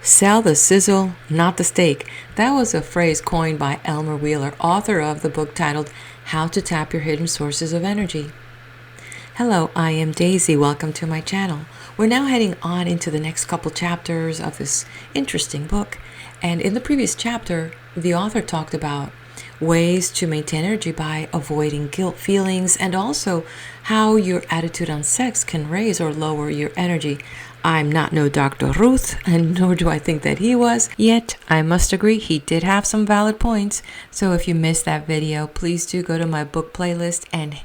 Sell the sizzle, not the steak. That was a phrase coined by Elmer Wheeler, author of the book titled How to Tap Your Hidden Sources of Energy. Hello, I am Daisy. Welcome to my channel. We're now heading on into the next couple chapters of this interesting book. And in the previous chapter, the author talked about ways to maintain energy by avoiding guilt feelings and also how your attitude on sex can raise or lower your energy. I'm not no Dr. Ruth, and nor do I think that he was, yet I must agree he did have some valid points. So if you missed that video, please do go to my book playlist and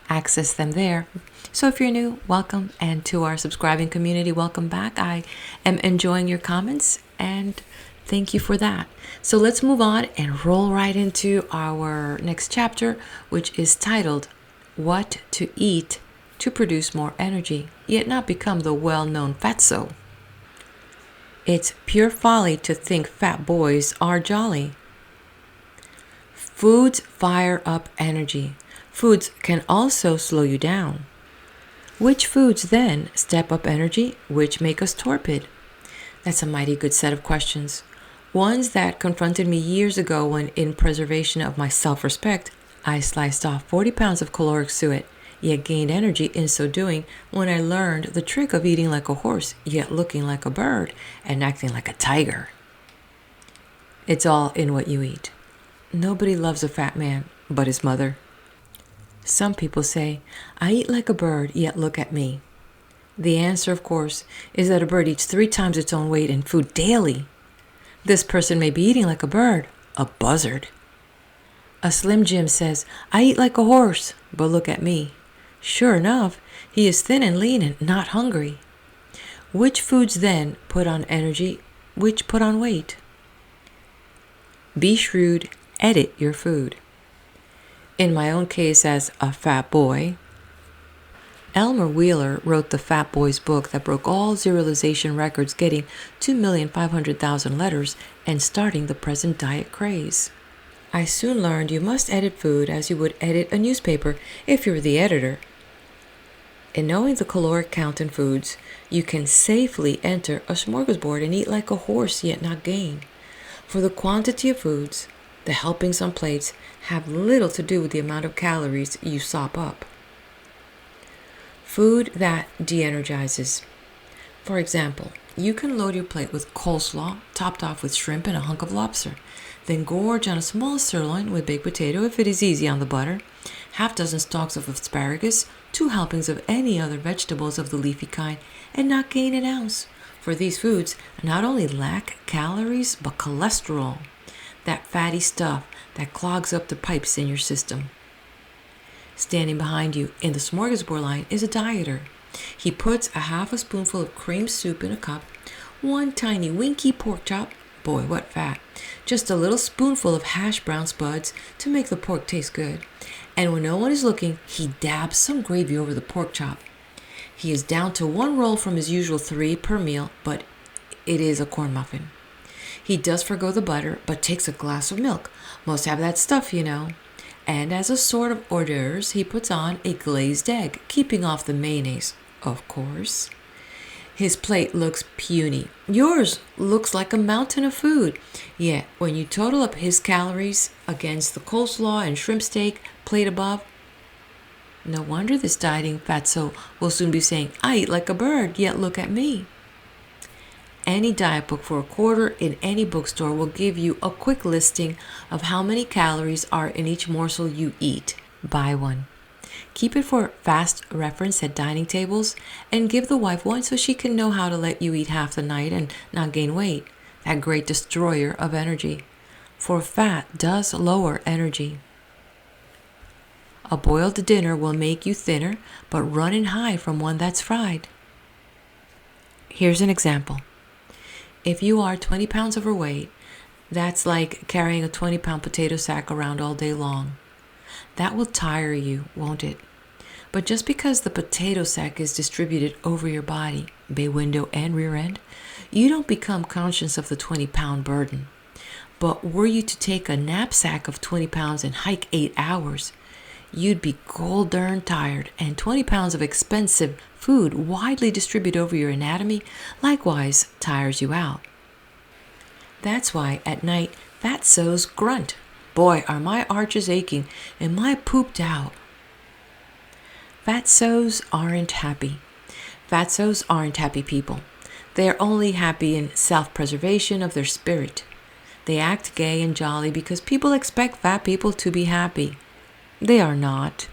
access them there. So if you're new, welcome, and to our subscribing community, welcome back. I am enjoying your comments and thank you for that. So let's move on and roll right into our next chapter, which is titled What to Eat to Produce More Energy, Yet Not Become the Well-Known Fatso. It's pure folly to think fat boys are jolly. Foods fire up energy. Foods can also slow you down. Which foods then step up energy? Which make us torpid? That's a mighty good set of questions. Ones that confronted me years ago when, in preservation of my self-respect, I sliced off 40 pounds of caloric suet, yet gained energy in so doing when I learned the trick of eating like a horse, yet looking like a bird and acting like a tiger. It's all in what you eat. Nobody loves a fat man but his mother. Some people say, I eat like a bird, yet look at me. The answer, of course, is that a bird eats 3 times its own weight in food daily. This person may be eating like a bird, a buzzard. A Slim Jim says, I eat like a horse, but look at me. Sure enough, he is thin and lean and not hungry. Which foods then put on energy, which put on weight? Be shrewd, edit your food. In my own case as a fat boy, Elmer Wheeler wrote the Fat Boys book that broke all serialization records, getting 2,500,000 letters and starting the present diet craze. I soon learned you must edit food as you would edit a newspaper if you were the editor. In knowing the caloric count in foods, you can safely enter a smorgasbord and eat like a horse yet not gain. For the quantity of foods, the helpings on plates have little to do with the amount of calories you sop up. Food that de-energizes. For example, you can load your plate with coleslaw, topped off with shrimp and a hunk of lobster. Then gorge on a small sirloin with baked potato if it is easy on the butter, half dozen stalks of asparagus, 2 helpings of any other vegetables of the leafy kind, and not gain an ounce. For these foods not only lack calories, but cholesterol, that fatty stuff that clogs up the pipes in your system. Standing behind you in the smorgasbord line is a dieter. He puts a half a spoonful of cream soup in a cup, 1 tiny winky pork chop, boy what fat, just a little spoonful of hash brown spuds to make the pork taste good, and when no one is looking, he dabs some gravy over the pork chop. He is down to 1 roll from his usual 3 per meal, but it is a corn muffin. He does forgo the butter, but takes a glass of milk. Must have that stuff, you know. And as a sort of hors d'oeuvres, he puts on a glazed egg, keeping off the mayonnaise, of course. His plate looks puny. Yours looks like a mountain of food. Yet, when you total up his calories against the coleslaw and shrimp steak plate above, no wonder this dieting fatso will soon be saying, I eat like a bird, yet look at me. Any diet book for $1 in any bookstore will give you a quick listing of how many calories are in each morsel you eat. Buy one. Keep it for fast reference at dining tables, and give the wife one so she can know how to let you eat half the night and not gain weight, that great destroyer of energy. For fat does lower energy. A boiled dinner will make you thinner, but run and hide from one that's fried. Here's an example. If you are 20 pounds overweight, that's like carrying a 20-pound potato sack around all day long. That will tire you, won't it? But just because the potato sack is distributed over your body, bay window and rear end, you don't become conscious of the 20-pound burden. But were you to take a knapsack of 20 pounds and hike 8 hours, you'd be gold-darn tired, and 20 pounds of expensive food widely distributed over your anatomy likewise tires you out. That's why at night fatsos grunt. Boy, are my arches aching and my pooped out. Fatsos aren't happy. Fatsos aren't happy people. They are only happy in self-preservation of their spirit. They act gay and jolly because people expect fat people to be happy. They are not.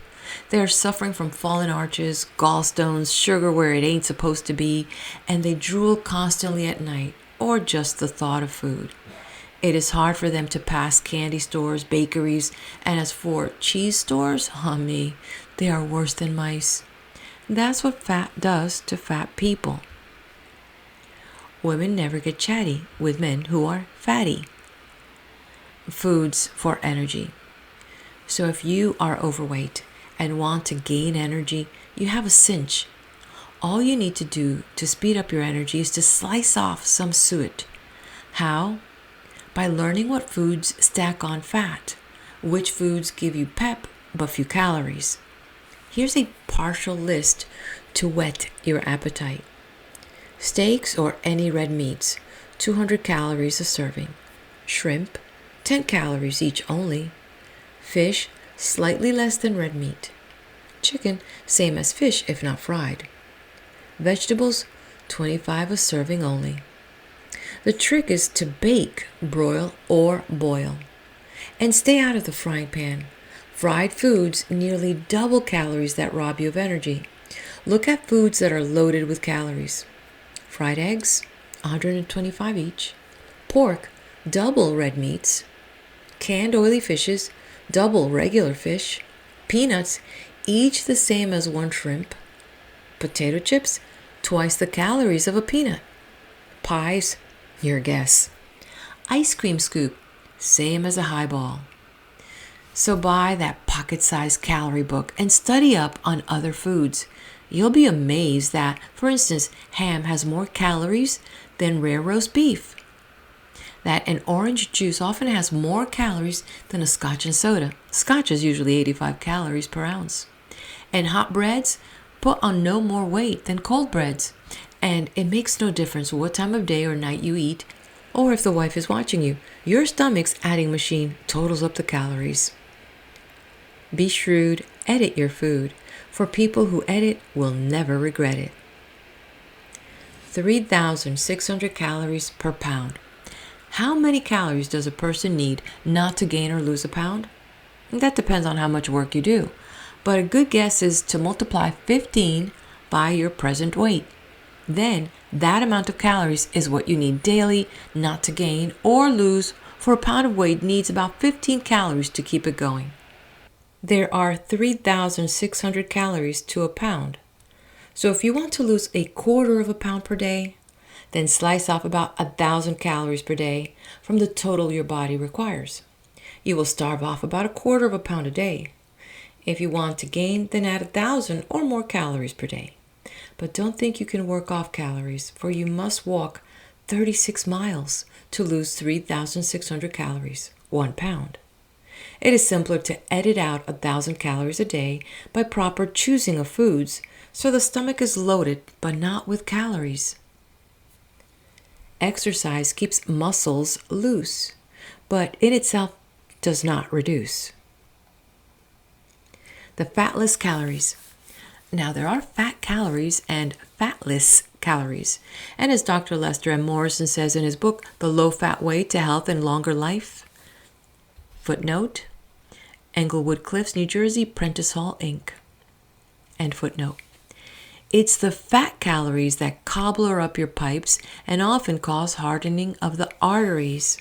They are suffering from fallen arches, gallstones, sugar where it ain't supposed to be, and they drool constantly at night, or just the thought of food. It is hard for them to pass candy stores, bakeries, and as for cheese stores, me, they are worse than mice. That's what fat does to fat people. Women never get chatty with men who are fatty. Foods for energy. So if you are overweight and want to gain energy, you have a cinch. All you need to do to speed up your energy is to slice off some suet. How? By learning what foods stack on fat, which foods give you pep but few calories. Here's a partial list to whet your appetite. Steaks or any red meats, 200 calories a serving. Shrimp, 10 calories each only. Fish, slightly less than red meat. Chicken, same as fish if not fried. Vegetables, 25 a serving only. The trick is to bake, broil, or boil. And stay out of the frying pan. Fried foods nearly double calories that rob you of energy. Look at foods that are loaded with calories. Fried eggs, 125 each. Pork, double red meats. Canned oily fishes, double regular fish. Peanuts, each the same as one shrimp. Potato chips, twice the calories of a peanut. Pies, your guess. Ice cream scoop, same as a highball. So buy that pocket-sized calorie book and study up on other foods. You'll be amazed that, for instance, ham has more calories than rare roast beef. That an orange juice often has more calories than a scotch and soda. Scotch is usually 85 calories per ounce. And hot breads put on no more weight than cold breads. And it makes no difference what time of day or night you eat, or if the wife is watching you. Your stomach's adding machine totals up the calories. Be shrewd, edit your food. For people who edit will never regret it. 3,600 calories per pound. How many calories does a person need not to gain or lose a pound? That depends on how much work you do. But a good guess is to multiply 15 by your present weight. Then that amount of calories is what you need daily not to gain or lose, for a pound of weight needs about 15 calories to keep it going. There are 3,600 calories to a pound. So if you want to lose a quarter of a pound per day, then slice off about 1,000 calories per day from the total your body requires. You will starve off about a quarter of a pound a day. If you want to gain, then add 1,000 or more calories per day. But don't think you can work off calories, for you must walk 36 miles to lose 3,600 calories, 1 pound. It is simpler to edit out 1,000 calories a day by proper choosing of foods, so the stomach is loaded but not with calories. Exercise keeps muscles loose, but in itself does not reduce. The fatless calories. Now there are fat calories and fatless calories. And as Dr. Lester M. Morrison says in his book, The Low Fat Way to Health and Longer Life, footnote, Englewood Cliffs, New Jersey, Prentice Hall, Inc. End footnote. It's the fat calories that cobble up your pipes and often cause hardening of the arteries.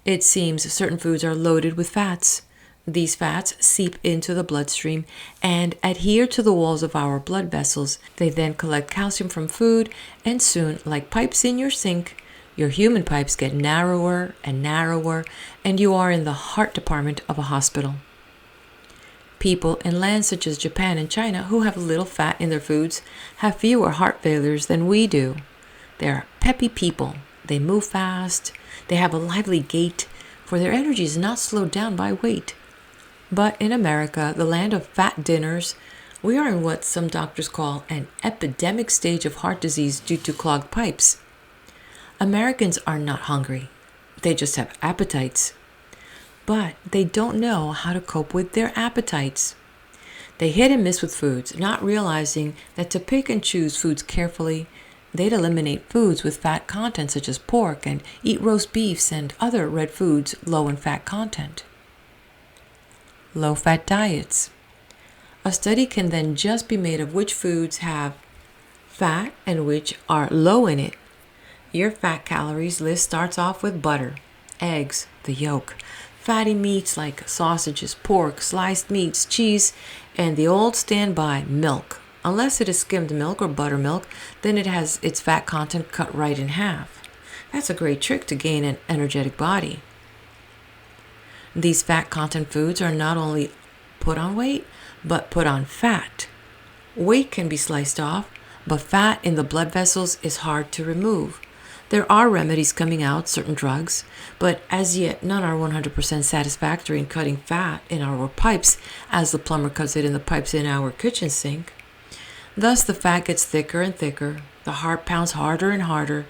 It seems certain foods are loaded with fats. These fats seep into the bloodstream and adhere to the walls of our blood vessels. They then collect calcium from food, and soon, like pipes in your sink, your human pipes get narrower and narrower, and you are in the heart department of a hospital. People in lands such as Japan and China who have little fat in their foods have fewer heart failures than we do. They are peppy people. They move fast. They have a lively gait, for their energy is not slowed down by weight. But in America, the land of fat dinners, we are in what some doctors call an epidemic stage of heart disease due to clogged pipes. Americans are not hungry. They just have appetites. But they don't know how to cope with their appetites. They hit and miss with foods, not realizing that to pick and choose foods carefully, they'd eliminate foods with fat content such as pork and eat roast beefs and other red foods low in fat content. Low-fat diets. A study can then just be made of which foods have fat and which are low in it. Your fat calories list starts off with butter, eggs, the yolk, fatty meats like sausages, pork, sliced meats, cheese, and the old standby milk. Unless it is skimmed milk or buttermilk, then it has its fat content cut right in half. That's a great trick to gain an energetic body. These fat content foods are not only put on weight, but put on fat. Weight can be sliced off, but fat in the blood vessels is hard to remove. There are remedies coming out, certain drugs, but as yet none are 100% satisfactory in cutting fat in our pipes as the plumber cuts it in the pipes in our kitchen sink. Thus the fat gets thicker and thicker, the heart pounds harder and harder,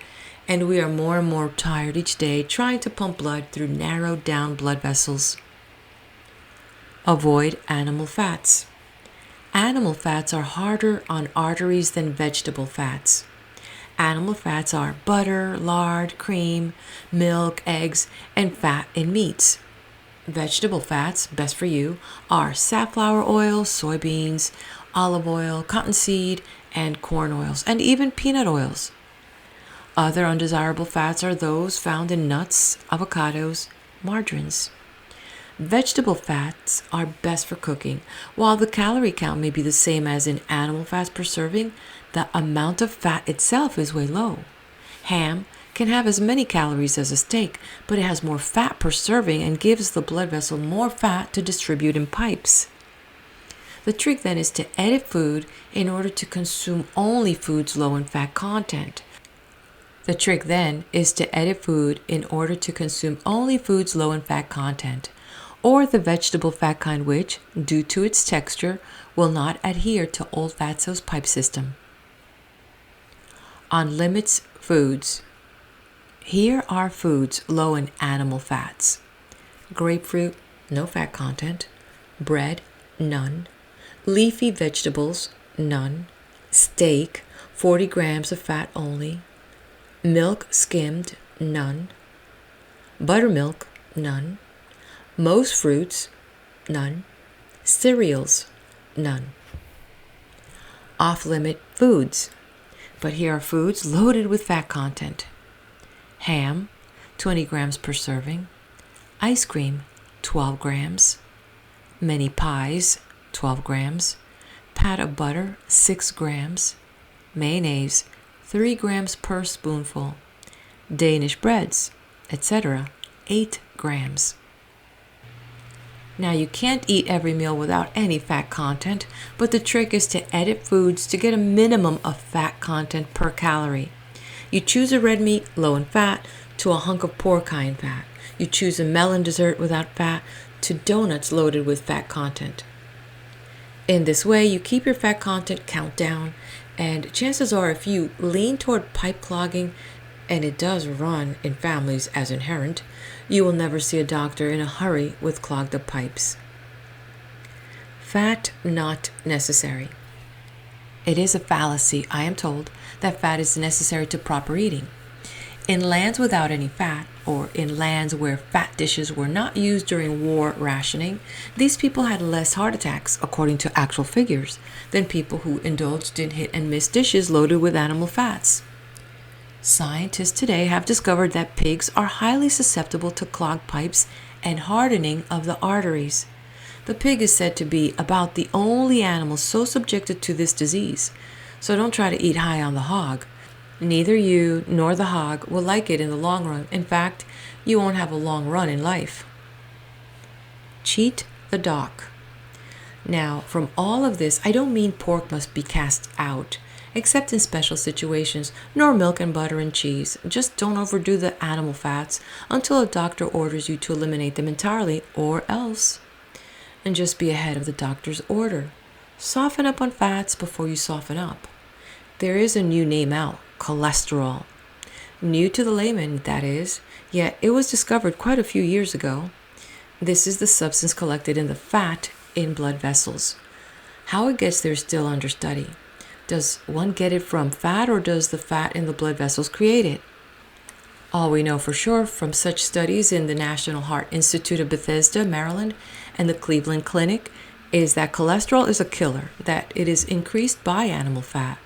and we are more and more tired each day trying to pump blood through narrowed down blood vessels. Avoid animal fats. Animal fats are harder on arteries than vegetable fats. Animal fats are butter, lard, cream, milk, eggs, and fat in meats. Vegetable fats, best for you, are safflower oil, soybeans, olive oil, cottonseed, and corn oils, and even peanut oils. Other undesirable fats are those found in nuts, avocados, margarines. Vegetable fats are best for cooking. While the calorie count may be the same as in animal fats per serving, the amount of fat itself is way low. Ham can have as many calories as a steak, but it has more fat per serving and gives the blood vessel more fat to distribute in pipes. The trick then is to edit food in order to consume only foods low in fat content. The trick then is to edit food in order to consume only foods low in fat content, or the vegetable fat kind which, due to its texture, will not adhere to old Fatso's pipe system. On limits foods. Here are foods low in animal fats. Grapefruit, no fat content. Bread, none. Leafy vegetables, none. Steak, 40 grams of fat only. Milk skimmed, none. Buttermilk, none. Most fruits, none. Cereals, none. Off-limit foods. But here are foods loaded with fat content. Ham, 20 grams per serving. Ice cream, 12 grams. Many pies, 12 grams. Pat of butter, 6 grams. Mayonnaise, 3 grams per spoonful. Danish breads, etc., 8 grams. Now you can't eat every meal without any fat content, but the trick is to edit foods to get a minimum of fat content per calorie. You choose a red meat low in fat to a hunk of pork high in fat. You choose a melon dessert without fat to donuts loaded with fat content. In this way, you keep your fat content count down, and chances are if you lean toward pipe clogging, and it does run in families as inherent, you will never see a doctor in a hurry with clogged up pipes. Fat not necessary. It is a fallacy, I am told, that fat is necessary to proper eating. In lands without any fat, or in lands where fat dishes were not used during war rationing, these people had less heart attacks, according to actual figures, than people who indulged in hit and miss dishes loaded with animal fats. Scientists today have discovered that pigs are highly susceptible to clogged pipes and hardening of the arteries. The pig is said to be about the only animal so subjected to this disease, so don't try to eat high on the hog. Neither you nor the hog will like it in the long run. In fact, you won't have a long run in life. Cheat the doc. Now, from all of this, I don't mean pork must be cast out, except in special situations, nor milk and butter and cheese. Just don't overdo the animal fats until a doctor orders you to eliminate them entirely, or else. And just be ahead of the doctor's order. Soften up on fats before you soften up. There is a new name out, cholesterol. New to the layman, that is, yet it was discovered quite a few years ago. This is the substance collected in the fat in blood vessels. How it gets there is still under study. Does one get it from fat, or does the fat in the blood vessels create it? All we know for sure from such studies in the National Heart Institute of Bethesda, Maryland, and the Cleveland Clinic is that cholesterol is a killer, that it is increased by animal fat.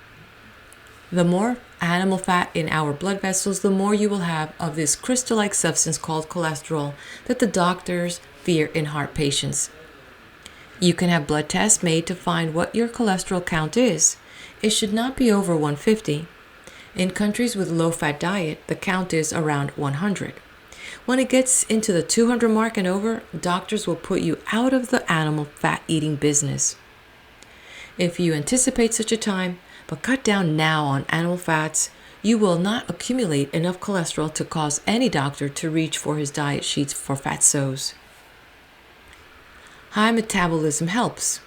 The more animal fat in our blood vessels, the more you will have of this crystal-like substance called cholesterol that the doctors fear in heart patients. You can have blood tests made to find what your cholesterol count is. It should not be over 150. In countries with low-fat diet, the count is around 100. When it gets into the 200 mark and over, doctors will put you out of the animal fat-eating business. If you anticipate such a time, but cut down now on animal fats, you will not accumulate enough cholesterol to cause any doctor to reach for his diet sheets for fatsos. High metabolism helps.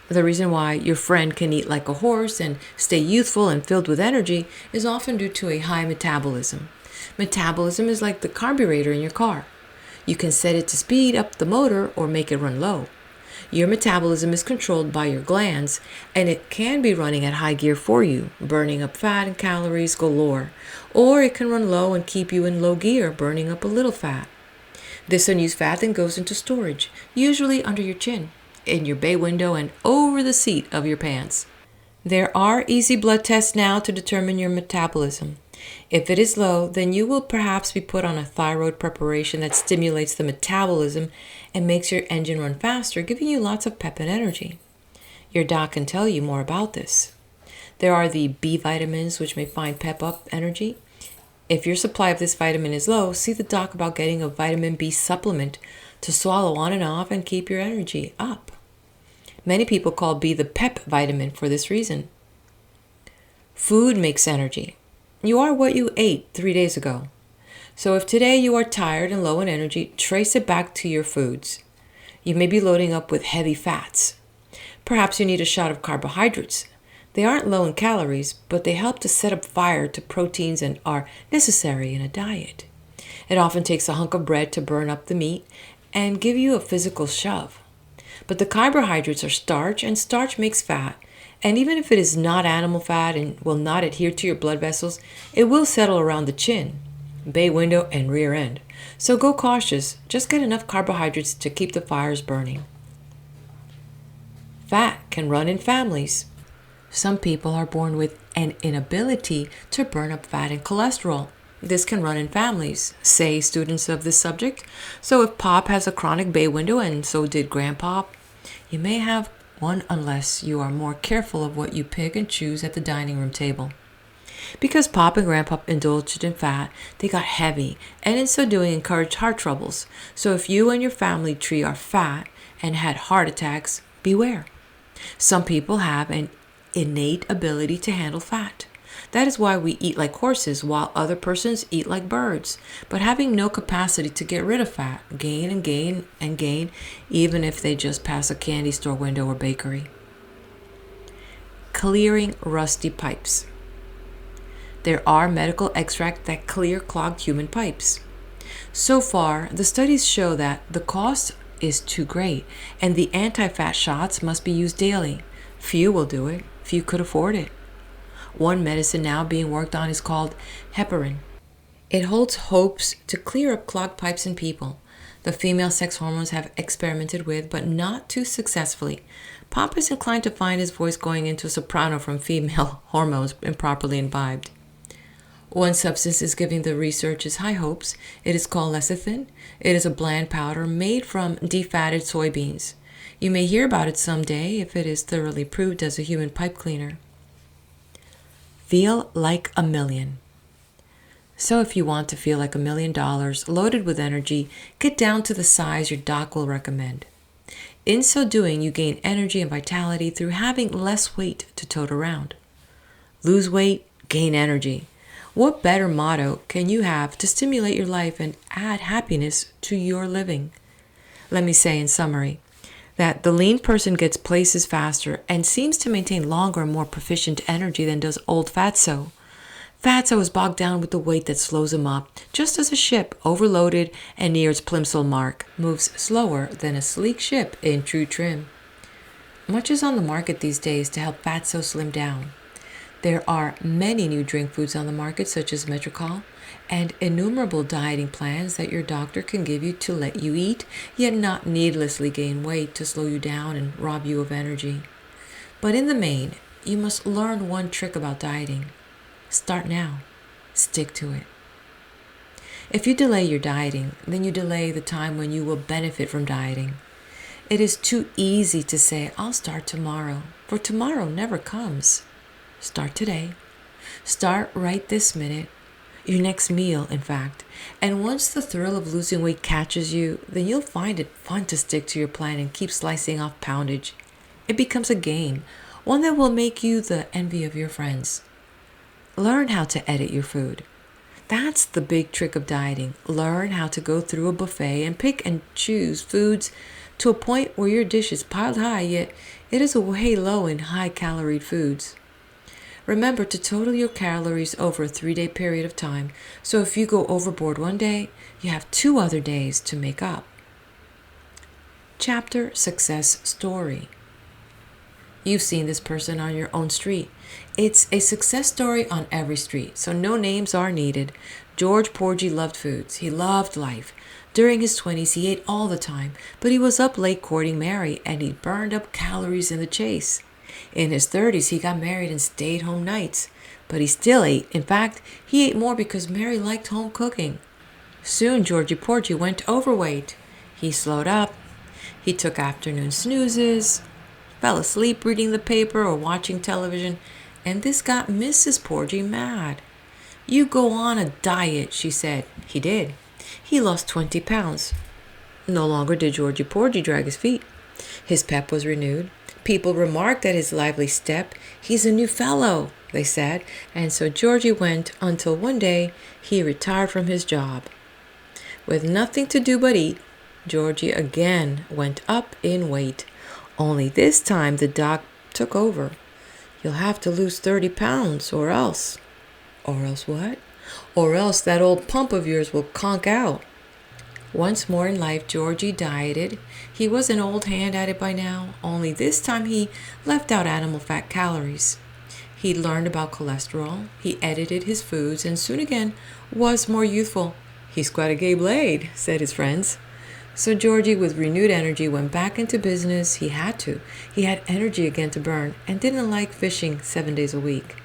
The reason why your friend can eat like a horse and stay youthful and filled with energy is often due to a high metabolism. Metabolism is like the carburetor in your car. You can set it to speed up the motor or make it run low. Your metabolism is controlled by your glands, and it can be running at high gear for you, burning up fat and calories galore, or it can run low and keep you in low gear, burning up a little fat. This unused fat then goes into storage, usually under your chin, in your bay window, and over the seat of your pants. There are easy blood tests now to determine your metabolism. If it is low, then you will perhaps be put on a thyroid preparation that stimulates the metabolism and makes your engine run faster, giving you lots of pep and energy. Your doc can tell you more about this. There are the B vitamins, which may find pep up energy. If your supply of this vitamin is low, see the doc about getting a vitamin B supplement to swallow on and off and keep your energy up. Many people call B the pep vitamin for this reason. Food makes energy. You are what you ate 3 days ago. So if today you are tired and low in energy, trace it back to your foods. You may be loading up with heavy fats. Perhaps you need a shot of carbohydrates. They aren't low in calories, but they help to set up fire to proteins and are necessary in a diet. It often takes a hunk of bread to burn up the meat and give you a physical shove. But the carbohydrates are starch, and starch makes fat. And even if it is not animal fat and will not adhere to your blood vessels, it will settle around the chin, bay window, and rear end. So go cautious. Just get enough carbohydrates to keep the fires burning. Fat can run in families. Some people are born with an inability to burn up fat and cholesterol. This can run in families, say students of this subject. So if Pop has a chronic bay window and so did Grandpa, you may have one unless you are more careful of what you pick and choose at the dining room table. Because Pop and Grandpa indulged in fat, they got heavy, and in so doing encouraged heart troubles. So if you and your family tree are fat and had heart attacks, beware. Some people have an innate ability to handle fat. That is why we eat like horses, while other persons eat like birds. But having no capacity to get rid of fat, gain and gain and gain, even if they just pass a candy store window or bakery. Clearing rusty pipes. There are medical extracts that clear clogged human pipes. So far, the studies show that the cost is too great, and the anti-fat shots must be used daily. Few will do it. Few could afford it. One medicine now being worked on is called heparin. It holds hopes to clear up clogged pipes in people. The female sex hormones have experimented with, but not too successfully. Pop is inclined to find his voice going into soprano from female hormones improperly imbibed. One substance is giving the researchers high hopes. It is called lecithin. It is a bland powder made from defatted soybeans. You may hear about it someday if it is thoroughly proved as a human pipe cleaner. Feel like a million. So if you want to feel like $1 million loaded with energy, get down to the size your doc will recommend. In so doing, you gain energy and vitality through having less weight to tote around. Lose weight, gain energy. What better motto can you have to stimulate your life and add happiness to your living? Let me say in summary that the lean person gets places faster and seems to maintain longer and more proficient energy than does old Fatso. Fatso is bogged down with the weight that slows him up, just as a ship, overloaded and near its plimsoll mark, moves slower than a sleek ship in true trim. Much is on the market these days to help Fatso slim down. There are many new drink foods on the market, such as Metrocol, and innumerable dieting plans that your doctor can give you to let you eat, yet not needlessly gain weight to slow you down and rob you of energy. But in the main, you must learn one trick about dieting. Start now. Stick to it. If you delay your dieting, then you delay the time when you will benefit from dieting. It is too easy to say, I'll start tomorrow, for tomorrow never comes. Start today. Start right this minute. Your next meal, in fact. And once the thrill of losing weight catches you, then you'll find it fun to stick to your plan and keep slicing off poundage. It becomes a game, one that will make you the envy of your friends. Learn how to edit your food. That's the big trick of dieting. Learn how to go through a buffet and pick and choose foods to a point where your dish is piled high, yet it is way low in high-calorie foods. Remember to total your calories over a 3-day period of time, so if you go overboard one day, you have 2 other days to make up. Chapter Success Story. You've seen this person on your own street. It's a success story on every street, so no names are needed. George Porgy loved foods. He loved life. During his 20s, he ate all the time, but he was up late courting Mary, and he burned up calories in the chase. In his 30s, he got married and stayed home nights, but he still ate. In fact, he ate more because Mary liked home cooking. Soon, Georgie Porgy went overweight. He slowed up. He took afternoon snoozes, fell asleep reading the paper or watching television, and this got Mrs. Porgy mad. You go on a diet, she said. He did. He lost 20 pounds. No longer did Georgie Porgy drag his feet. His pep was renewed. People remarked at his lively step. He's a new fellow, they said, and so Georgie went until one day he retired from his job. With nothing to do but eat, Georgie again went up in weight. Only this time the doc took over. You'll have to lose 30 pounds or else. Or else what? Or else that old pump of yours will conk out. Once more in life, Georgie dieted. He was an old hand at it by now, only this time he left out animal fat calories. He learned about cholesterol, he edited his foods, and soon again was more youthful. He's quite a gay blade, said his friends. So Georgie, with renewed energy, went back into business. He had to. He had energy again to burn and didn't like fishing 7 days a week.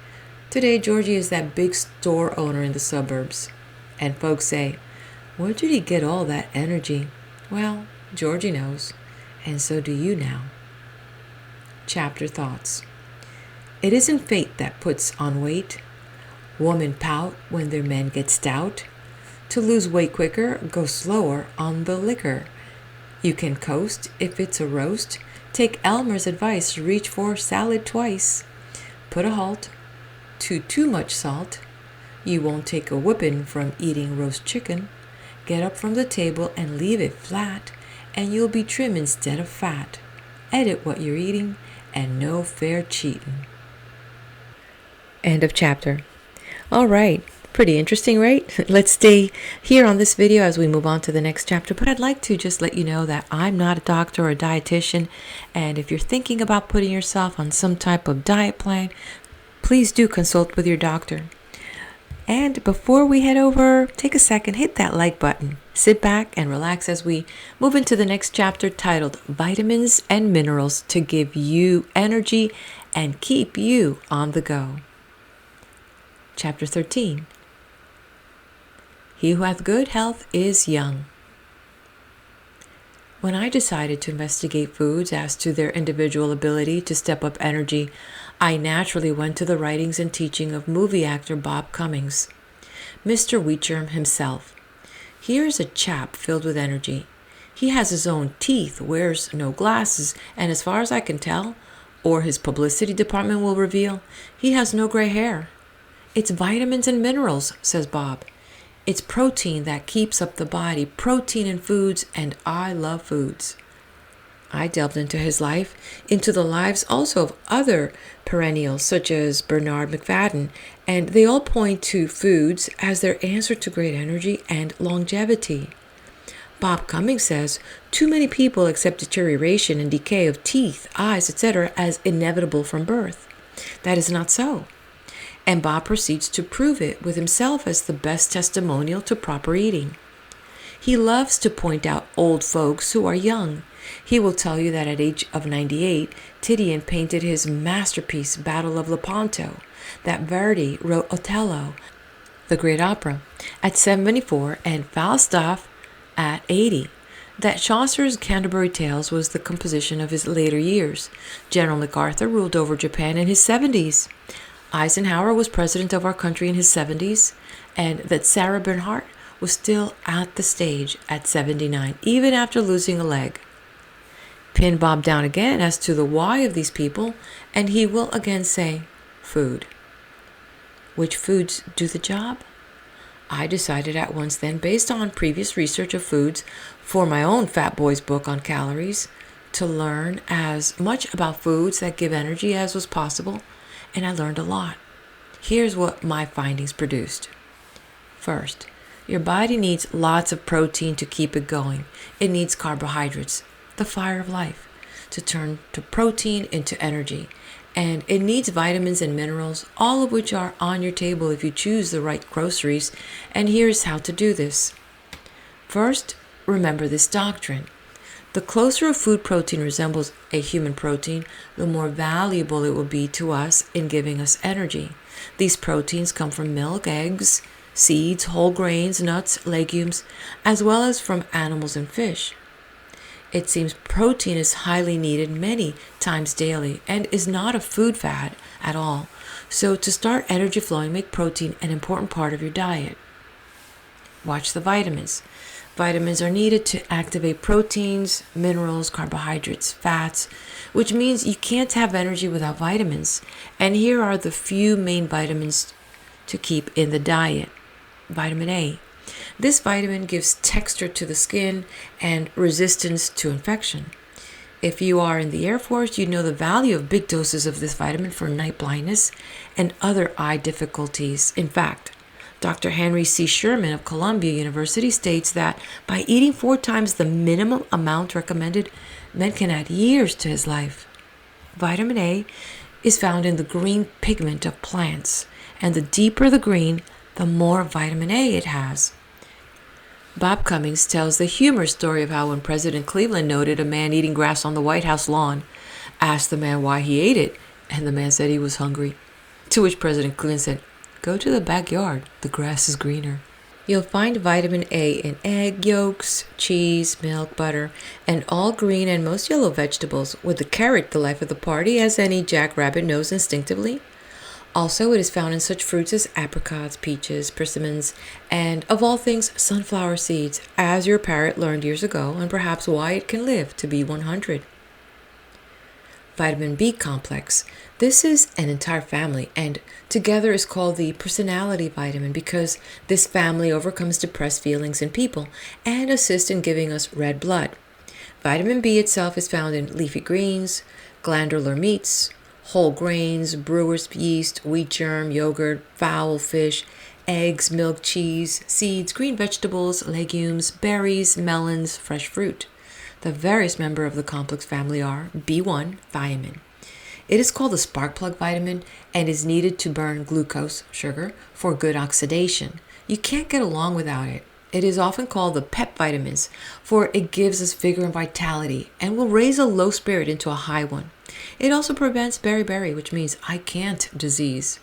Today, Georgie is that big store owner in the suburbs. And folks say, where did he get all that energy? Well, Georgie knows, and so do you now. Chapter Thoughts. It isn't fate that puts on weight. Women pout when their men get stout. To lose weight quicker, go slower on the liquor. You can coast if it's a roast. Take Elmer's advice, reach for salad twice. Put a halt to too much salt. You won't take a whipping from eating roast chicken. Get up from the table and leave it flat, and you'll be trim instead of fat. Edit what you're eating, and no fair cheating. End of chapter. All right. Pretty interesting, right? Let's stay here on this video as we move on to the next chapter. But I'd like to just let you know that I'm not a doctor or a dietitian. And if you're thinking about putting yourself on some type of diet plan, please do consult with your doctor. And before we head over, take a second, hit that like button. Sit back and relax as we move into the next chapter titled Vitamins and Minerals to Give You Energy and Keep You on the Go. Chapter 13. He who hath good health is young. When I decided to investigate foods as to their individual ability to step up energy, I naturally went to the writings and teaching of movie actor Bob Cummings, Mr. Wheatgerm himself. Here's a chap filled with energy. He has his own teeth, wears no glasses, and as far as I can tell, or his publicity department will reveal, he has no gray hair. It's vitamins and minerals, says Bob. It's protein that keeps up the body, protein in foods, and I love foods. I delved into his life, into the lives also of other perennials such as Bernard McFadden, and they all point to foods as their answer to great energy and longevity. Bob Cummings says too many people accept deterioration and decay of teeth, eyes, etc. as inevitable from birth. That is not so. And Bob proceeds to prove it with himself as the best testimonial to proper eating. He loves to point out old folks who are young. He will tell you that at age of 98, Titian painted his masterpiece, Battle of Lepanto, that Verdi wrote Otello, the great opera, at 74, and Falstaff at 80. That Chaucer's Canterbury Tales was the composition of his later years. General MacArthur ruled over Japan in his 70s. Eisenhower was president of our country in his 70s, and that Sarah Bernhardt was still at the stage at 79, even after losing a leg. Pin Bob down again as to the why of these people, and he will again say, food. Which foods do the job? I decided at once then, based on previous research of foods for my own Fat Boys book on calories, to learn as much about foods that give energy as was possible, and I learned a lot. Here's what my findings produced. First, your body needs lots of protein to keep it going. It needs carbohydrates, the fire of life, to turn to protein into energy. And it needs vitamins and minerals, all of which are on your table if you choose the right groceries. And here's how to do this. First, remember this doctrine. The closer a food protein resembles a human protein, the more valuable it will be to us in giving us energy. These proteins come from milk, eggs, seeds, whole grains, nuts, legumes, as well as from animals and fish. It seems protein is highly needed many times daily and is not a food fad at all. So to start energy flowing, make protein an important part of your diet. Watch the vitamins. Vitamins are needed to activate proteins, minerals, carbohydrates, fats, which means you can't have energy without vitamins. And here are the few main vitamins to keep in the diet. Vitamin A. This vitamin gives texture to the skin and resistance to infection. If you are in the Air Force, you know the value of big doses of this vitamin for night blindness and other eye difficulties. In fact, Dr. Henry C. Sherman of Columbia University states that by eating 4 times the minimum amount recommended, men can add years to his life. Vitamin A is found in the green pigment of plants, and the deeper the green, the more vitamin A it has. Bob Cummings tells the humorous story of how when President Cleveland noted a man eating grass on the White House lawn, asked the man why he ate it, and the man said he was hungry. To which President Cleveland said, "Go to the backyard, the grass is greener." You'll find vitamin A in egg yolks, cheese, milk, butter, and all green and most yellow vegetables, with the carrot the life of the party, as any jackrabbit knows instinctively. Also, it is found in such fruits as apricots, peaches, persimmons, and, of all things, sunflower seeds, as your parrot learned years ago, and perhaps why it can live to be 100. Vitamin B complex. This is an entire family, and together is called the personality vitamin because this family overcomes depressed feelings in people and assists in giving us red blood. Vitamin B itself is found in leafy greens, glandular meats, whole grains, brewer's yeast, wheat germ, yogurt, fowl, fish, eggs, milk, cheese, seeds, green vegetables, legumes, berries, melons, fresh fruit. The various members of the complex family are B1, thiamine. It is called the spark plug vitamin and is needed to burn glucose, sugar, for good oxidation. You can't get along without it. It is often called the pep vitamins, for it gives us vigor and vitality and will raise a low spirit into a high one. It also prevents beriberi, which means I can't disease.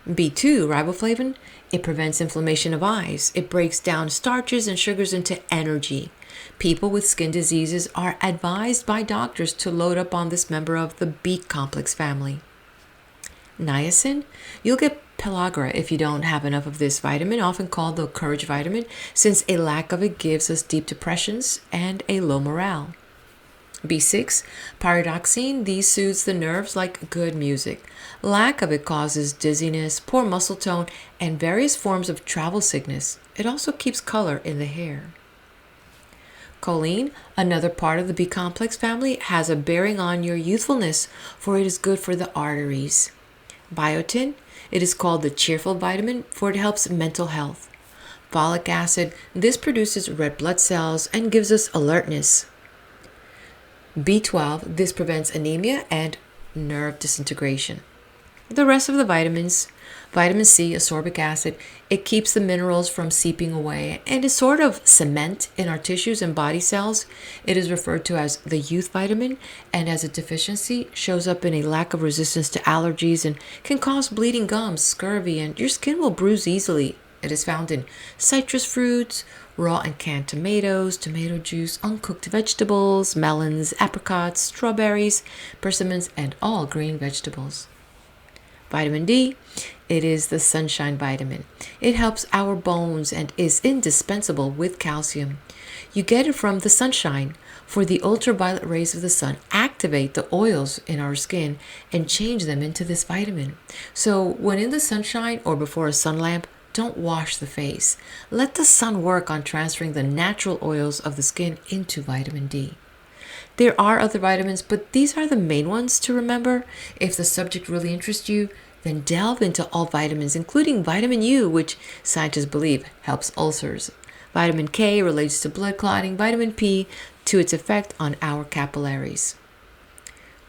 B2, riboflavin, it prevents inflammation of eyes. It breaks down starches and sugars into energy. People with skin diseases are advised by doctors to load up on this member of the B complex family. Niacin, you'll get pellagra if you don't have enough of this vitamin, often called the courage vitamin, since a lack of it gives us deep depressions and a low morale. B6, pyridoxine, these soothes the nerves like good music. Lack of it causes dizziness, poor muscle tone, and various forms of travel sickness. It also keeps color in the hair. Choline, another part of the B complex family, has a bearing on your youthfulness, for it is good for the arteries. Biotin, it is called the cheerful vitamin, for it helps mental health. Folic acid, this produces red blood cells and gives us alertness. B12, this prevents anemia and nerve disintegration. The rest of the vitamins, vitamin C, ascorbic acid, it keeps the minerals from seeping away and is sort of cement in our tissues and body cells. It is referred to as the youth vitamin, and as a deficiency shows up in a lack of resistance to allergies and can cause bleeding gums, scurvy, and your skin will bruise easily. It is found in citrus fruits, raw and canned tomatoes, tomato juice, uncooked vegetables, melons, apricots, strawberries, persimmons, and all green vegetables. Vitamin D, it is the sunshine vitamin. It helps our bones and is indispensable with calcium. You get it from the sunshine, for the ultraviolet rays of the sun activate the oils in our skin and change them into this vitamin. So when in the sunshine or before a sun lamp, don't wash the face. Let the sun work on transferring the natural oils of the skin into vitamin D. There are other vitamins, but these are the main ones to remember. If the subject really interests you, then delve into all vitamins, including vitamin U, which scientists believe helps ulcers. Vitamin K relates to blood clotting, vitamin P to its effect on our capillaries.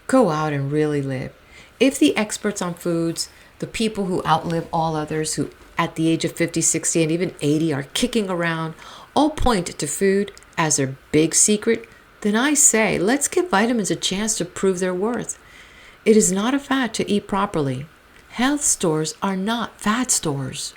Go out and really live. If the experts on foods, the people who outlive all others, who at the age of 50, 60, and even 80 are kicking around, all point to food as their big secret, then I say, let's give vitamins a chance to prove their worth. It is not a fad to eat properly. Health stores are not fad stores.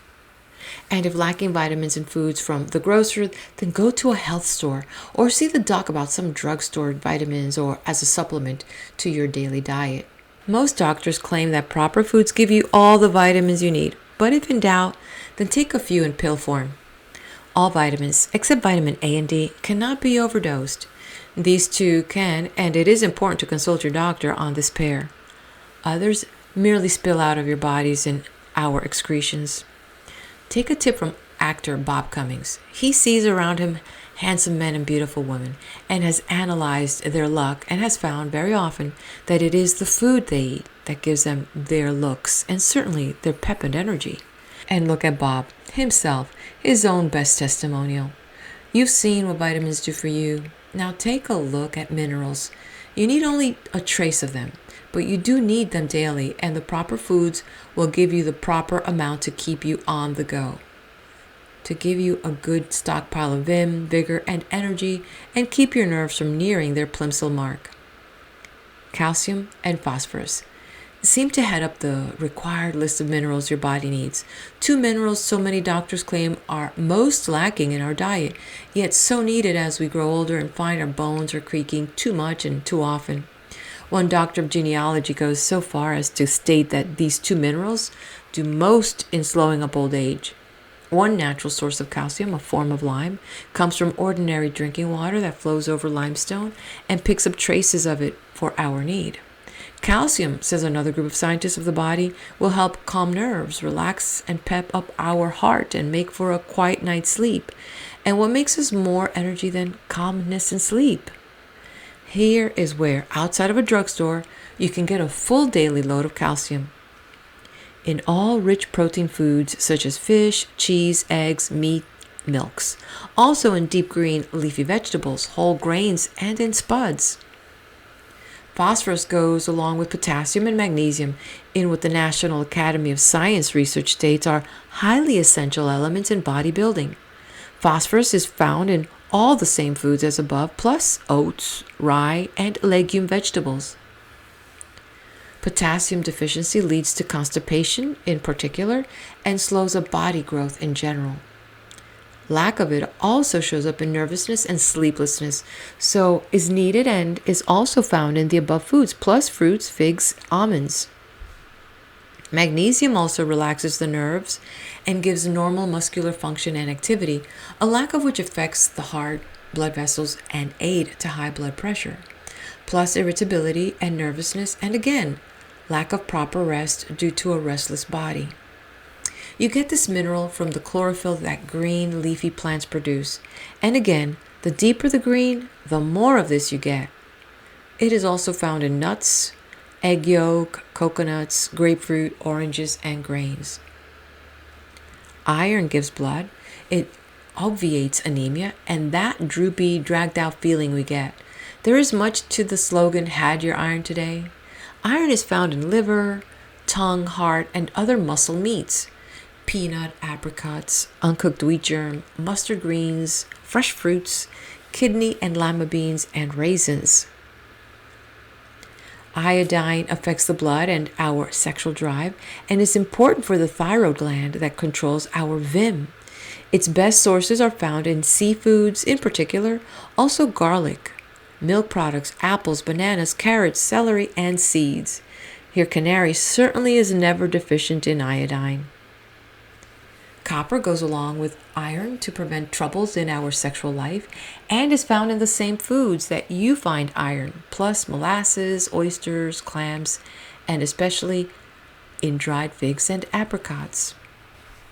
And if lacking vitamins in foods from the grocer, then go to a health store or see the doc about some drugstore vitamins or as a supplement to your daily diet. Most doctors claim that proper foods give you all the vitamins you need, but if in doubt, then take a few in pill form. All vitamins, except vitamin A and D, cannot be overdosed. These two can, and it is important to consult your doctor on this pair. Others merely spill out of your bodies in our excretions. Take a tip from actor Bob Cummings. He sees around him handsome men and beautiful women and has analyzed their luck and has found very often that it is the food they eat that gives them their looks and certainly their pep and energy. And look at Bob himself, his own best testimonial. You've seen what vitamins do for you. Now take a look at minerals. You need only a trace of them, but you do need them daily, and the proper foods will give you the proper amount to keep you on the go, to give you a good stockpile of vim, vigor, and energy, and keep your nerves from nearing their plimsoll mark. Calcium and phosphorus seem to head up the required list of minerals your body needs. Two minerals so many doctors claim are most lacking in our diet, yet so needed as we grow older and find our bones are creaking too much and too often. One doctor of genealogy goes so far as to state that these two minerals do most in slowing up old age. One natural source of calcium, a form of lime, comes from ordinary drinking water that flows over limestone and picks up traces of it for our need. Calcium, says another group of scientists of the body, will help calm nerves, relax and pep up our heart, and make for a quiet night's sleep. And what makes us more energy than calmness and sleep? Here is where, outside of a drugstore, you can get a full daily load of calcium. In all rich protein foods such as fish, cheese, eggs, meat, milks. Also in deep green leafy vegetables, whole grains, and in spuds. Phosphorus goes along with potassium and magnesium in what the National Academy of Science research states are highly essential elements in bodybuilding. Phosphorus is found in all the same foods as above, plus oats, rye, and legume vegetables. Potassium deficiency leads to constipation in particular and slows up body growth in general. Lack of it also shows up in nervousness and sleeplessness, so is needed and is also found in the above foods, plus fruits, figs, almonds. Magnesium also relaxes the nerves and gives normal muscular function and activity, a lack of which affects the heart, blood vessels, and aid to high blood pressure, plus irritability and nervousness, and again, lack of proper rest due to a restless body. You get this mineral from the chlorophyll that green leafy plants produce, and again, The deeper the green, the more of this you get. It is also found in nuts, egg yolk, coconuts, grapefruit, oranges, and grains. Iron gives blood. It obviates anemia and that droopy, dragged out feeling we get. There is much to the slogan, "Had your iron today?" Iron is found in liver, tongue, heart, and other muscle meats. Peanut, apricots, uncooked wheat germ, mustard greens, fresh fruits, kidney and lima beans, and raisins. Iodine affects the blood and our sexual drive and is important for the thyroid gland that controls our vim. Its best sources are found in seafoods in particular, also garlic, milk products, apples, bananas, carrots, celery, and seeds. Here, canary certainly is never deficient in iodine. Copper goes along with iron to prevent troubles in our sexual life and is found in the same foods that you find iron, plus molasses, oysters, clams, and especially in dried figs and apricots.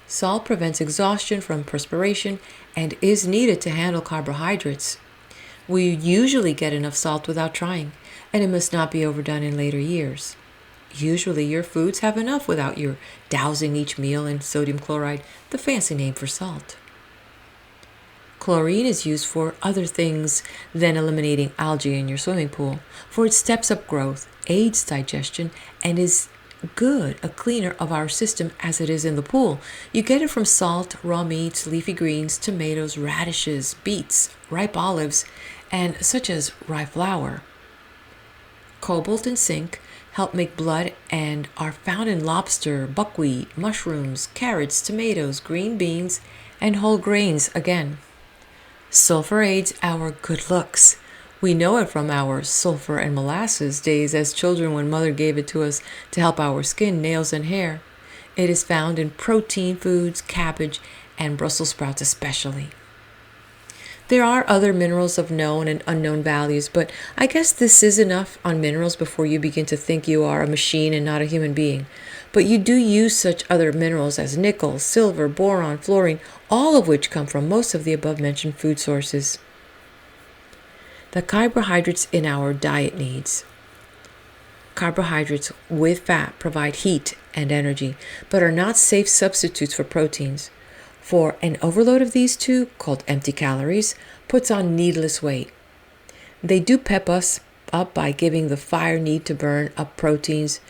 Salt prevents exhaustion from perspiration and is needed to handle carbohydrates. We usually get enough salt without trying, and it must not be overdone in later years. Usually your foods have enough without your dousing each meal in sodium chloride, the fancy name for salt. Chlorine is used for other things than eliminating algae in your swimming pool, for it steps up growth, aids digestion, and is a cleaner of our system as it is in the pool. You get it from salt, raw meats, leafy greens, tomatoes, radishes, beets, ripe olives, and such as rye flour. Cobalt and zinc help make blood and are found in lobster, buckwheat, mushrooms, carrots, tomatoes, green beans, and whole grains again. Sulfur aids our good looks. We know it from our sulfur and molasses days as children when mother gave it to us to help our skin, nails, and hair. It is found in protein foods, cabbage, and Brussels sprouts especially. There are other minerals of known and unknown values, but I guess this is enough on minerals before you begin to think you are a machine and not a human being. But you do use such other minerals as nickel, silver, boron, fluorine, all of which come from most of the above-mentioned food sources. The carbohydrates in our diet needs. Carbohydrates with fat provide heat and energy, but are not safe substitutes for proteins. For an overload of these two, called empty calories, puts on needless weight. They do pep us up by giving the fire need to burn up proteins,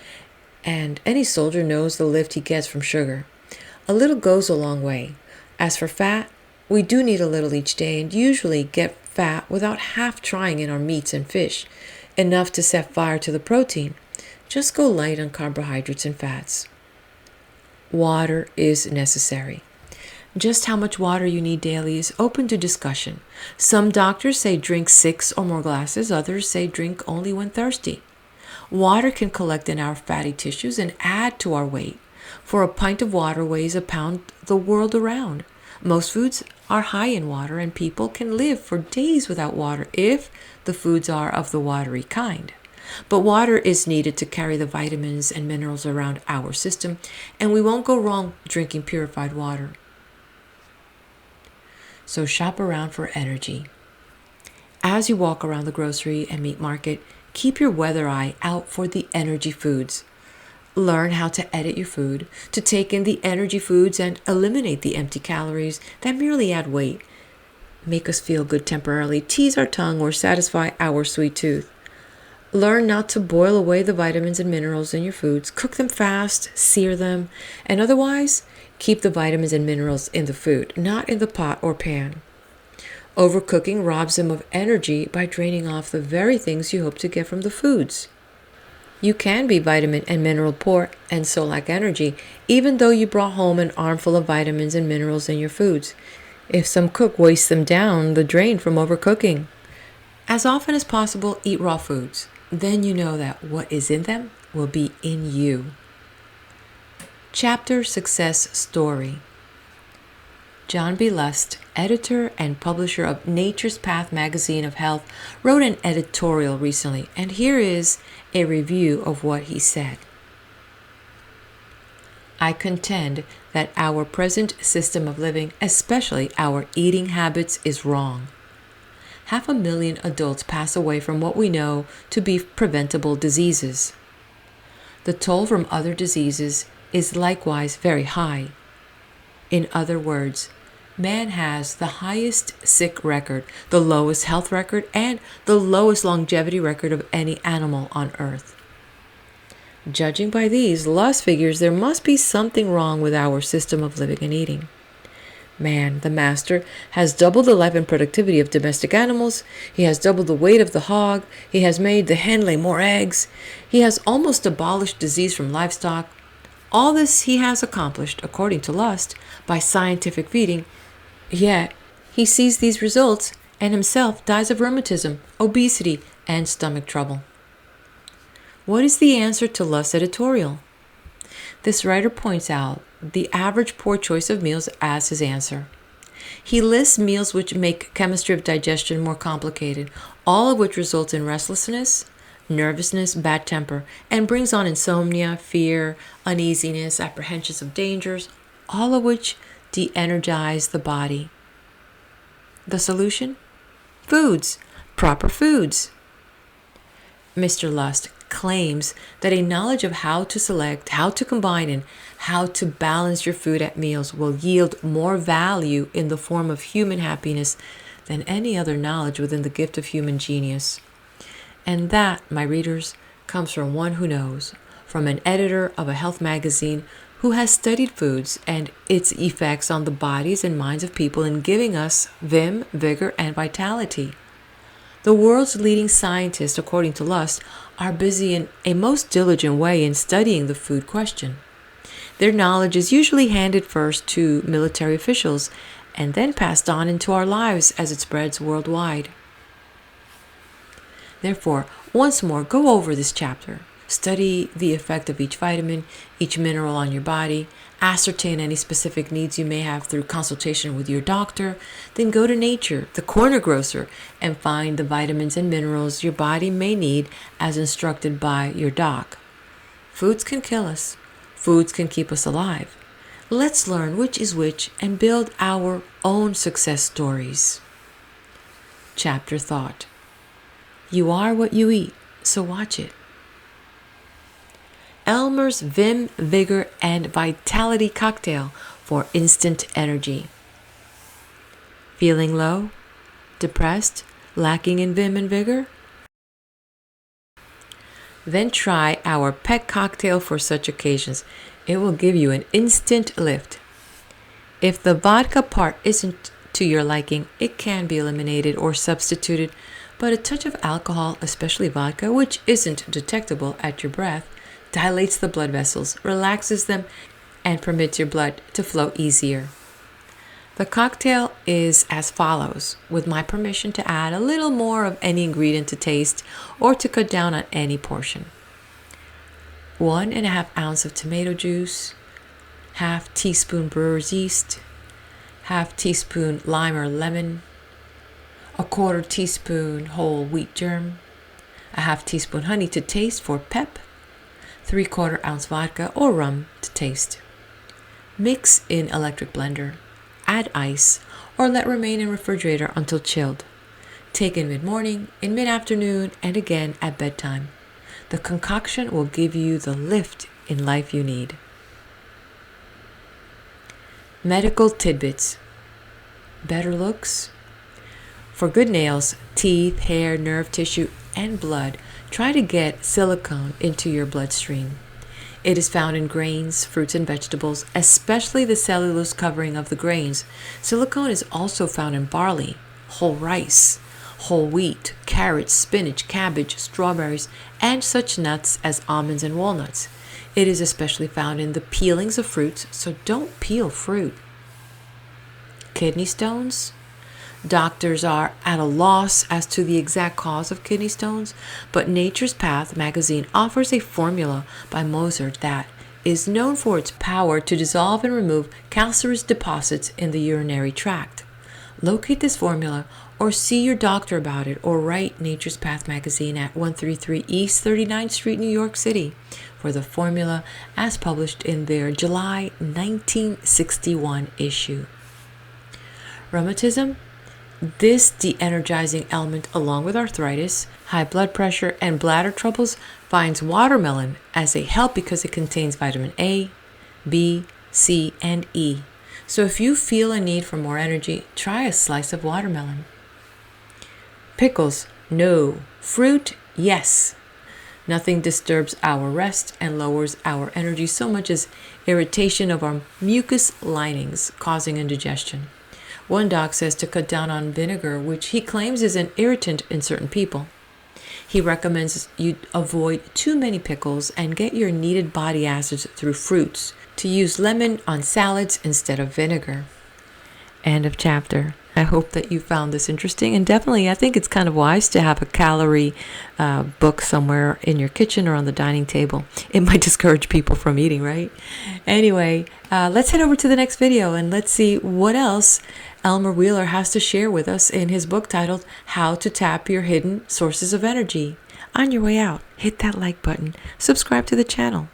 and any soldier knows the lift he gets from sugar. A little goes a long way. As for fat, we do need a little each day and usually get fat without half trying in our meats and fish, enough to set fire to the protein. Just go light on carbohydrates and fats. Water is necessary. Just how much water you need daily is open to discussion. Some doctors say drink 6 or more glasses, others say drink only when thirsty. Water can collect in our fatty tissues and add to our weight. For a pint of water weighs a pound the world around. Most foods are high in water and people can live for days without water if the foods are of the watery kind. But water is needed to carry the vitamins and minerals around our system, and we won't go wrong drinking purified water. So shop around for energy. As you walk around the grocery and meat market, keep your weather eye out for the energy foods. Learn how to edit your food, to take in the energy foods and eliminate the empty calories that merely add weight, make us feel good temporarily, tease our tongue, or satisfy our sweet tooth. Learn not to boil away the vitamins and minerals in your foods. Cook them fast, sear them, and otherwise keep the vitamins and minerals in the food, not in the pot or pan. Overcooking robs them of energy by draining off the very things you hope to get from the foods. You can be vitamin and mineral poor and so lack energy, even though you brought home an armful of vitamins and minerals in your foods. If some cook wastes them down the drain from overcooking. As often as possible, eat raw foods. Then you know that what is in them will be in you. Chapter Success Story. John B. Lust, editor and publisher of Nature's Path magazine of health, wrote an editorial recently, and here is a review of what he said. I contend that our present system of living, especially our eating habits, is wrong. 500,000 adults pass away from what we know to be preventable diseases. The toll from other diseases is likewise very high. In other words, man has the highest sick record, the lowest health record, and the lowest longevity record of any animal on Earth. Judging by these, Luss figures there must be something wrong with our system of living and eating. Man, the master, has doubled the life and productivity of domestic animals. He has doubled the weight of the hog. He has made the hen lay more eggs. He has almost abolished disease from livestock. All this he has accomplished, according to Lust, by scientific feeding. Yet he sees these results and himself dies of rheumatism, obesity, and stomach trouble. What is the answer to Lust's editorial? This writer points out the average poor choice of meals as his answer. He lists meals which make chemistry of digestion more complicated, all of which results in restlessness, nervousness, bad temper, and brings on insomnia, fear, uneasiness, apprehensions of dangers, all of which de-energize the body. The solution? Foods, proper foods. Mr. Lust claims that a knowledge of how to select, how to combine, and how to balance your food at meals will yield more value in the form of human happiness than any other knowledge within the gift of human genius. And that, my readers, comes from one who knows, from an editor of a health magazine who has studied foods and its effects on the bodies and minds of people in giving us vim, vigor, and vitality. The world's leading scientists, according to Lust, are busy in a most diligent way in studying the food question. Their knowledge is usually handed first to military officials and then passed on into our lives as it spreads worldwide. Therefore, once more, go over this chapter. Study the effect of each vitamin, each mineral on your body, ascertain any specific needs you may have through consultation with your doctor, then go to nature, the corner grocer, and find the vitamins and minerals your body may need as instructed by your doc. Foods can kill us. Foods can keep us alive. Let's learn which is which and build our own success stories. Chapter Thought. You are what you eat, so watch it. Elmer's Vim, Vigor, and Vitality Cocktail for instant energy. Feeling low? Depressed? Lacking in vim and vigor? Then try our pet cocktail for such occasions. It will give you an instant lift. If the vodka part isn't to your liking, it can be eliminated or substituted, but a touch of alcohol, especially vodka, which isn't detectable at your breath, dilates the blood vessels, relaxes them, and permits your blood to flow easier. The cocktail is as follows, with my permission to add a little more of any ingredient to taste or to cut down on any portion. 1½ ounce of tomato juice, ½ teaspoon brewer's yeast, ½ teaspoon lime or lemon, ¼ teaspoon whole wheat germ, ½ teaspoon honey to taste for pep, 3/4 ounce vodka or rum to taste. Mix in electric blender. Add ice or let remain in refrigerator until chilled. Take in mid-morning, in mid-afternoon, and again at bedtime. The concoction will give you the lift in life you need. Medical tidbits. Better looks. For good nails, teeth, hair, nerve tissue, and blood, try to get silicone into your bloodstream. It is found in grains, fruits, and vegetables, especially the cellulose covering of the grains. Silicone is also found in barley, whole rice, whole wheat, carrots, spinach, cabbage, strawberries, and such nuts as almonds and walnuts. It is especially found in the peelings of fruits, so don't peel fruit. Kidney stones. Doctors are at a loss as to the exact cause of kidney stones, but Nature's Path magazine offers a formula by Mozart that is known for its power to dissolve and remove calcareous deposits in the urinary tract. Locate this formula or see your doctor about it, or write Nature's Path magazine at 133 East 39th Street, New York City for the formula as published in their July 1961 issue. Rheumatism? This de-energizing element, along with arthritis, high blood pressure, and bladder troubles, finds watermelon as a help because it contains vitamin A, B, C, and E. So if you feel a need for more energy, try a slice of watermelon. Pickles, no. Fruit, yes. Nothing disturbs our rest and lowers our energy so much as irritation of our mucous linings, causing indigestion. One doc says to cut down on vinegar, which he claims is an irritant in certain people. He recommends you avoid too many pickles and get your needed body acids through fruits, to use lemon on salads instead of vinegar. End of chapter. I hope that you found this interesting, and definitely I think it's kind of wise to have a calorie book somewhere in your kitchen or on the dining table. It might discourage people from eating, right? Anyway, let's head over to the next video and let's see what else Elmer Wheeler has to share with us in his book titled How to Tap Your Hidden Sources of Energy. On your way out, hit that like button, subscribe to the channel.